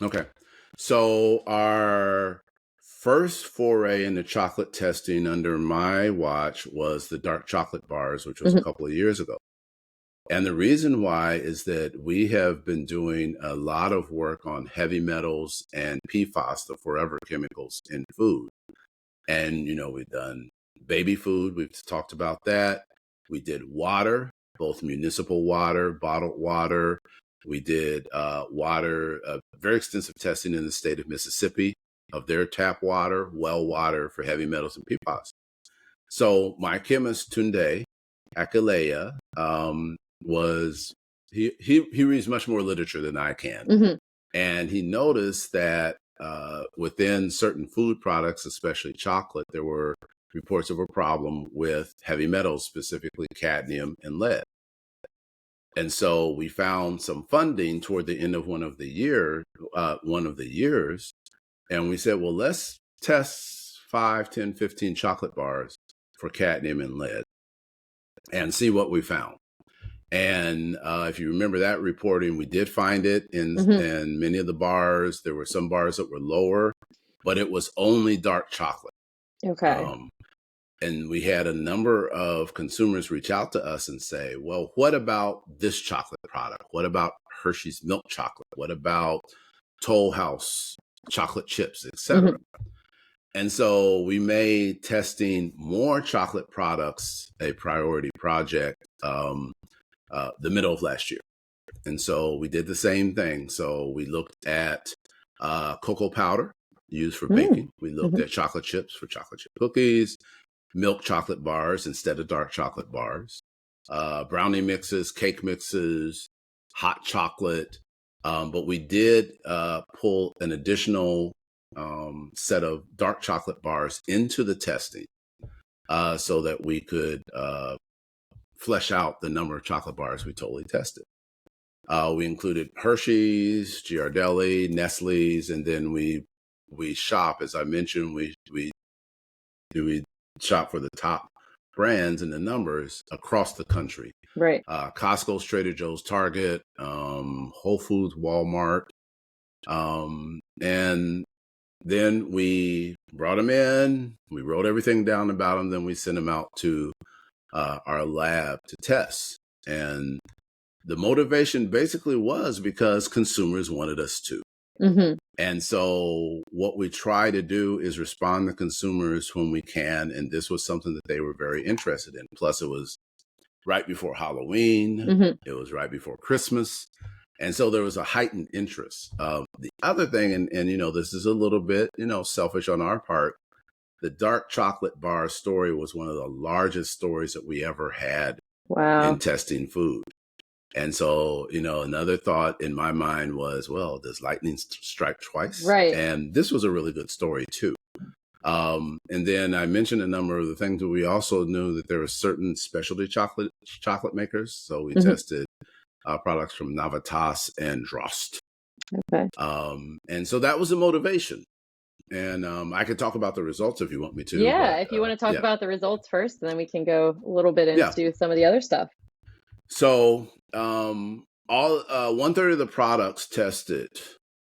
Okay. So our first foray into chocolate testing under my watch was the dark chocolate bars, which was a Hmm. couple of years ago. And the reason why is that we have been doing a lot of work on heavy metals and PFAS, the forever chemicals in food. And, we've done baby food. We've talked about that. We did water, both municipal water, bottled water. We did water, very extensive testing in the state of Mississippi of their tap water, well water for heavy metals and PFAS. So my chemist, Tunde Akalea, was he reads much more literature than I can, Hmm. and he noticed that within certain food products, especially chocolate, there were reports of a problem with heavy metals, specifically cadmium and lead. And so we found some funding toward the end of one of the years, and we said, well, let's test 5, 10, 15 chocolate bars for cadmium and lead and see what we found. And if you remember that reporting, we did find it Hmm. in many of the bars. There were some bars that were lower, but it was only dark chocolate. Okay. Um, and we had a number of consumers reach out to us and say, well, what about this chocolate product? What about Hershey's milk chocolate? What about Toll House chocolate chips, etc.? Hmm. And so we made testing more chocolate products a priority project the middle of last year. And so we did the same thing. So we looked at cocoa powder used for baking. We looked Mm-hmm. at chocolate chips for chocolate chip cookies, milk chocolate bars instead of dark chocolate bars, brownie mixes, cake mixes, hot chocolate. But we did pull an additional set of dark chocolate bars into the testing so that we could flesh out the number of chocolate bars we totally tested. We included Hershey's, Ghirardelli, Nestle's, and then we shop, as I mentioned, we shop for the top brands and the numbers across the country. Right. Costco's, Trader Joe's, Target, Whole Foods, Walmart, and then we brought them in. We wrote everything down about them. Then we sent them out to our lab to test. And the motivation basically was because consumers wanted us to. Hmm. And so what we try to do is respond to consumers when we can. And this was something that they were very interested in. Plus, it was right before Halloween. Hmm. It was right before Christmas. And so there was a heightened interest. The other thing, and this is a little bit, selfish on our part, the dark chocolate bar story was one of the largest stories that we ever had in Wow. testing food. And so, another thought in my mind was, well, does lightning strike twice? Right. And this was a really good story too. And then I mentioned a number of the things that we also knew that there were certain specialty chocolate makers. So we Hmm. tested products from Navitas and Drost. Okay. And so that was the motivation. And I could talk about the results if you want me to, Yeah, but if you want to talk yeah, about the results first, and then we can go a little bit yeah. into some of the other stuff. So all 1/3 of the products tested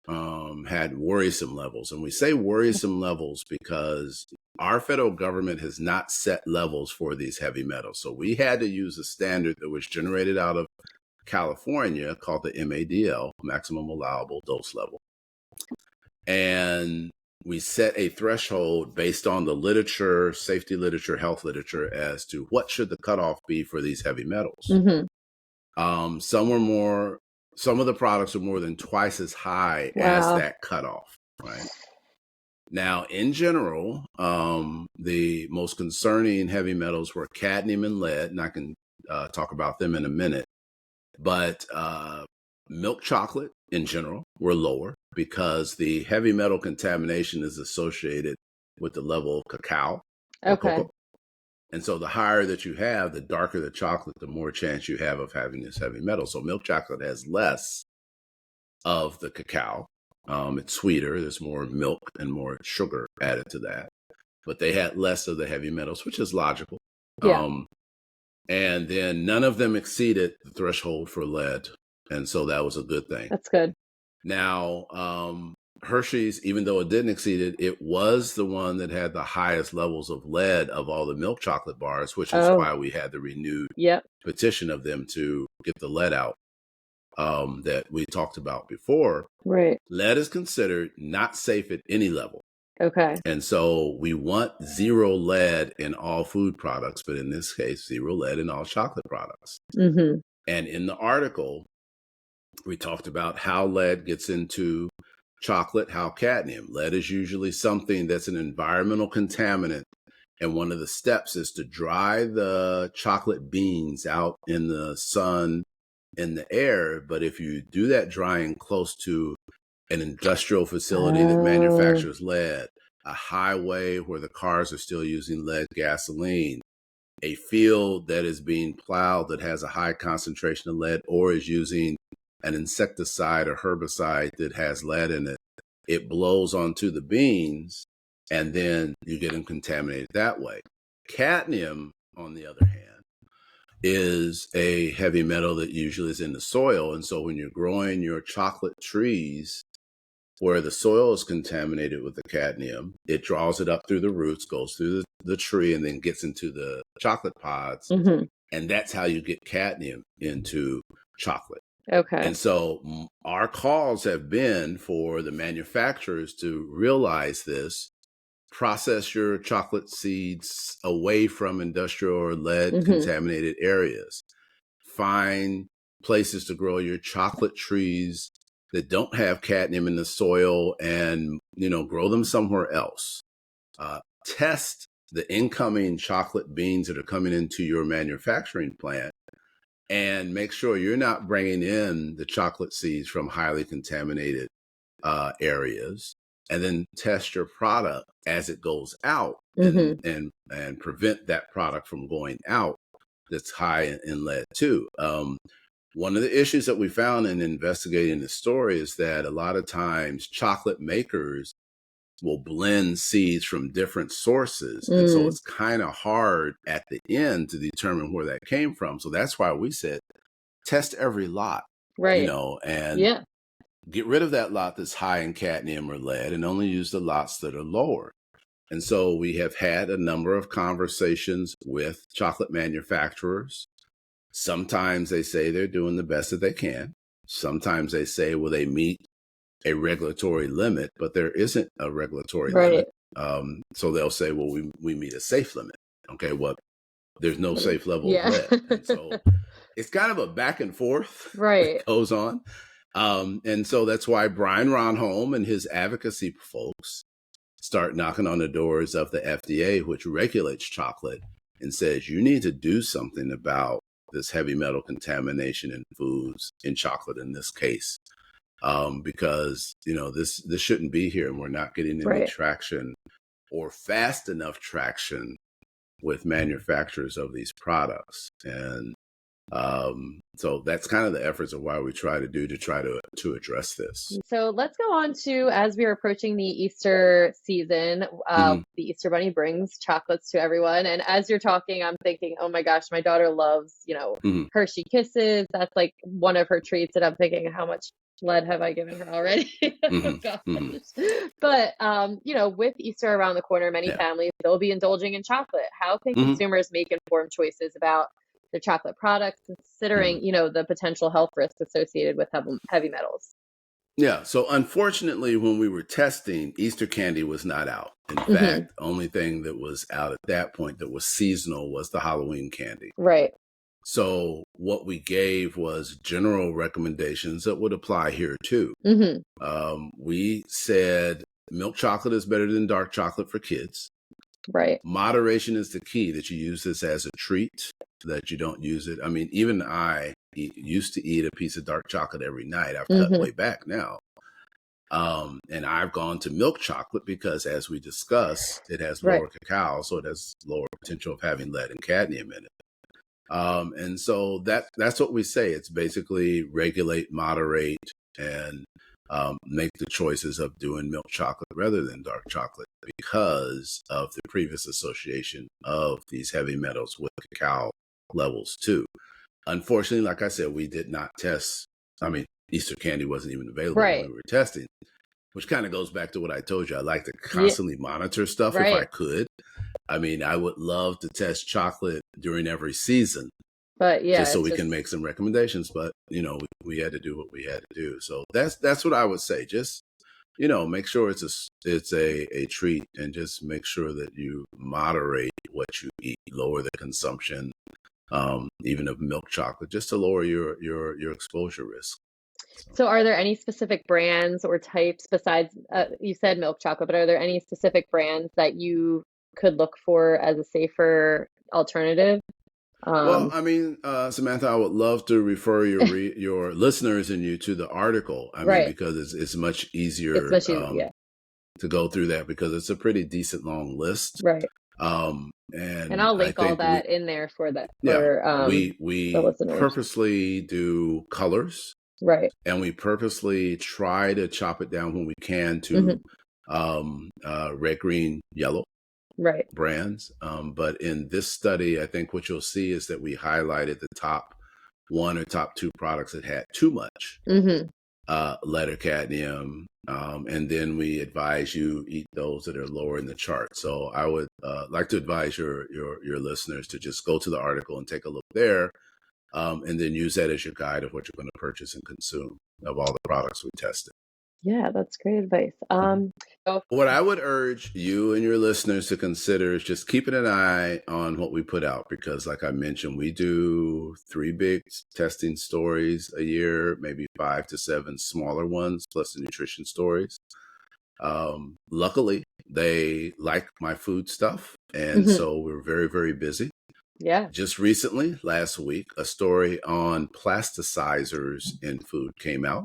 had worrisome levels, and we say worrisome levels because our federal government has not set levels for these heavy metals. So we had to use a standard that was generated out of California called the MADL, maximum allowable dose level, and we set a threshold based on the literature, safety literature, health literature as to what should the cutoff be for these heavy metals. Hmm. Some of the products are more than twice as high as Wow. that cutoff, right? Now, in general, the most concerning heavy metals were cadmium and lead, and I can talk about them in a minute. But milk chocolate in general were lower because the heavy metal contamination is associated with the level of cacao or Okay. cocoa. And so the higher that you have, the darker the chocolate, the more chance you have of having this heavy metal. So milk chocolate has less of the cacao. It's sweeter. There's more milk and more sugar added to that. but they had less of the heavy metals, which is logical. Yeah, And then none of them exceeded the threshold for lead. And so that was a good thing. that's good. Now, Hershey's, even though it didn't exceed it, it was the one that had the highest levels of lead of all the milk chocolate bars, which is why we had the renewed petition of them to get the lead out that we talked about before. Right. Lead is considered not safe at any level. Okay. And so we want zero lead in all food products, but in this case, zero lead in all chocolate products. Mm-hmm. And in the article, we talked about how lead gets into chocolate, how cadmium. Lead is usually something that's an environmental contaminant. And one of the steps is to dry the chocolate beans out in the sun, in the air. But if you do that drying close to an industrial facility that manufactures lead, a highway where the cars are still using lead gasoline, a field that is being plowed that has a high concentration of lead or is using an insecticide or herbicide that has lead in it, it blows onto the beans and then you get them contaminated that way. Cadmium, on the other hand, is a heavy metal that usually is in the soil. And so when you're growing your chocolate trees where the soil is contaminated with the cadmium, it draws it up through the roots, goes through the tree, and then gets into the chocolate pods. Mm-hmm. And that's how you get cadmium into chocolate. Okay. And so our calls have been for the manufacturers to realize this, process your chocolate seeds away from industrial or lead contaminated areas. Find places to grow your chocolate trees that don't have cadmium in the soil and, grow them somewhere else. Test the incoming chocolate beans that are coming into your manufacturing plant and make sure you're not bringing in the chocolate seeds from highly contaminated areas. And then test your product as it goes out and prevent that product from going out that's high in lead too. One of the issues that we found in investigating the story is that a lot of times chocolate makers will blend seeds from different sources. And so it's kind of hard at the end to determine where that came from. So that's why we said, test every lot, right. And get rid of that lot that's high in cadmium or lead and only use the lots that are lower. And so we have had a number of conversations with chocolate manufacturers. Sometimes they say they're doing the best that they can. Sometimes they say, well, they meet a regulatory limit, but there isn't a regulatory limit. So they'll say, well, we meet a safe limit. Okay, well, there's no safe level of lead. And so it's kind of a back and forth that goes on. And so that's why Brian Ronholm and his advocacy folks start knocking on the doors of the FDA, which regulates chocolate, and says, you need to do something about this heavy metal contamination in foods, in chocolate in this case, because, this shouldn't be here and we're not getting any traction or fast enough traction with manufacturers of these products. And so that's kind of the efforts of why we try to address this. So let's go on to, as we are approaching the Easter season, the Easter Bunny brings chocolates to everyone. And as you're talking, I'm thinking, oh my gosh, my daughter loves, Hershey Kisses. That's like one of her treats. And I'm thinking, how much lead have I given her already? Oh, gosh. But, with Easter around the corner, many families, they'll be indulging in chocolate. How can consumers make informed choices about their chocolate products, considering, the potential health risks associated with heavy metals? Yeah. So unfortunately, when we were testing, Easter candy was not out. In fact, the only thing that was out at that point that was seasonal was the Halloween candy. Right. So what we gave was general recommendations that would apply here too. We said milk chocolate is better than dark chocolate for kids. Right. Moderation is the key, that you use this as a treat, that you don't use it. I mean, even I used to eat a piece of dark chocolate every night. I've cut way back now. And I've gone to milk chocolate because, as we discussed, it has lower cacao, so it has lower potential of having lead and cadmium in it. And so that's what we say. It's basically regulate, moderate, and make the choices of doing milk chocolate rather than dark chocolate because of the previous association of these heavy metals with cacao levels too. Unfortunately, like I said, we did not test. I mean, Easter candy wasn't even available when Right. we were testing, which kind of goes back to what I told you. I like to Yeah. constantly monitor stuff if I Right. could. I mean, I would love to test chocolate during every season But yeah, just so it's we just can make some recommendations, but we had to do what we had to do. So that's what I would say. Just make sure it's a treat, and just make sure that you moderate what you eat, lower the consumption, even of milk chocolate, just to lower your exposure risk. So are there any specific brands or types besides, you said milk chocolate, but are there any specific brands that you could look for as a safer alternative? Well, I mean, Samantha, I would love to refer your listeners and you to the article. I mean, Right. because it's much It's easier much easier. Yeah. to go through that because it's a pretty decent long list. Right. And And I'll I link all think that in there for the we listeners. purposely do colors, Right. and we purposely try to chop it down when we can hmm to red, green, yellow Right. brands. But in this study, I think what you'll see is that we highlighted the top one or top two products that had too much hmm lead or cadmium, and then we advise you eat those that are lower in the chart. So I would like to advise your listeners to just go to the article and take a look there, and then use that as your guide of what you're going to purchase and consume of all the products we tested. Yeah, that's great advice. So What I would urge you and your listeners to consider is just keeping an eye on what we put out, because like I mentioned, we do 3 big testing stories a year, maybe 5 to 7 smaller ones, plus the nutrition stories. Luckily, they like my food stuff, and mhm. so we're very, very busy. Yeah. Just recently, last week, a story on plasticizers in food came out.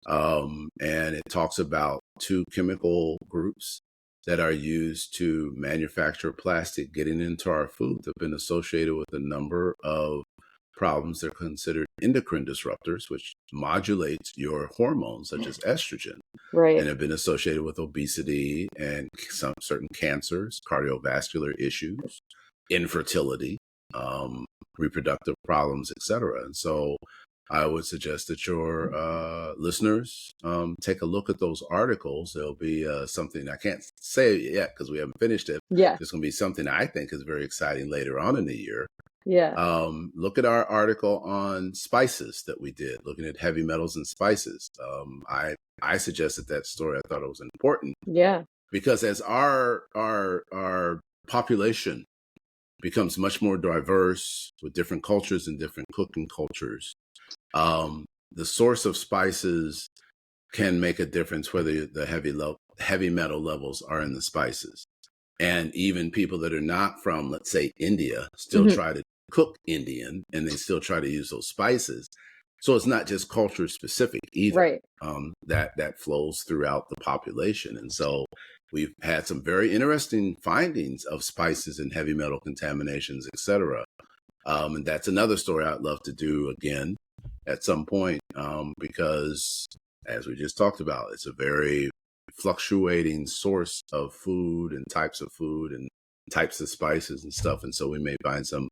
And it talks about 2 chemical groups that are used to manufacture plastic getting into our food that have been associated with a number of problems. They're considered endocrine disruptors, which modulates your hormones such as estrogen, Right. and have been associated with obesity and some certain cancers, cardiovascular issues, infertility, reproductive problems, etc. And so I would suggest that your listeners take a look at those articles. There'll be something, I can't say it yet because we haven't finished it. Yeah. There's going to be something I think is very exciting later on in the year. Yeah. Look at our article on spices that we did, looking at heavy metals and spices. I suggested that story. I thought it was important Yeah. because as our population becomes much more diverse with different cultures and different cooking cultures, the source of spices can make a difference whether the heavy metal levels are in the spices. And even people that are not from, let's say, India, still hmm try to cook Indian, and they still try to use those spices. So it's not just culture specific either. Right. That flows throughout the population. And so we've had some very interesting findings of spices and heavy metal contaminations, et cetera. And that's another story I'd love to do again at some point, because as we just talked about, it's a very fluctuating source of food and types of spices and stuff. And so we may find some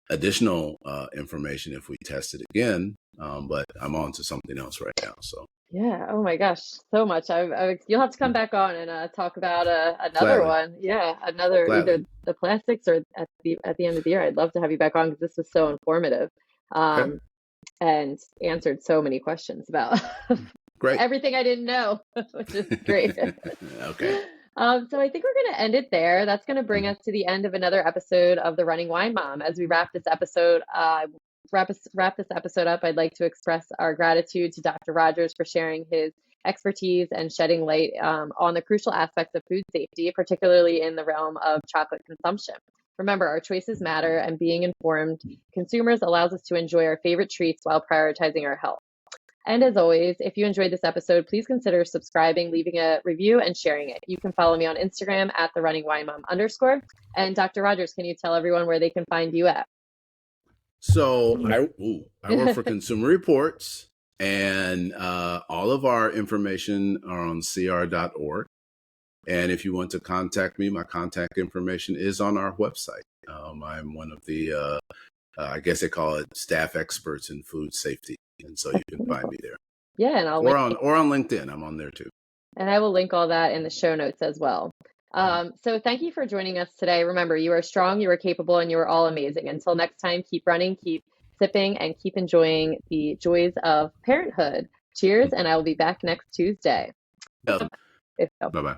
additional information if we test it again. But I'm on to something else right now. So Yeah. Oh my gosh, so much. You'll have to come back on and talk about another gladly, one. Yeah, another gladly. either the plastics or at the end of the year. I'd love to have you back on because this was so informative, Okay, and answered so many questions about great. everything I didn't know, which is great. Okay. So I think we're going to end it there. That's going to bring us to the end of another episode of the Running Wine Mom. As we wrap this episode, wrap this episode up, I'd like to express our gratitude to Dr. Rogers for sharing his expertise and shedding light on the crucial aspects of food safety, particularly in the realm of chocolate consumption. Remember, our choices matter, and being informed consumers allows us to enjoy our favorite treats while prioritizing our health. And as always, if you enjoyed this episode, please consider subscribing, leaving a review, and sharing it. You can follow me on Instagram at @therunningwinemom_. And Dr. Rogers, can you tell everyone where they can find you at? So I work for Consumer Reports. And all of our information are on cr.org. And if you want to contact me, my contact information is on our website. I'm one of the, I guess they call it staff experts in food safety. And so you can find me there. Yeah, and I'll Or link, on LinkedIn. I'm on there too. and I will link all that in the show notes as well. So thank you for joining us today. Remember, you are strong, you are capable, and you are all amazing. Until next time, keep running, keep sipping, and keep enjoying the joys of parenthood. Cheers, and I will be back next Tuesday. Yeah. If so. Bye-bye.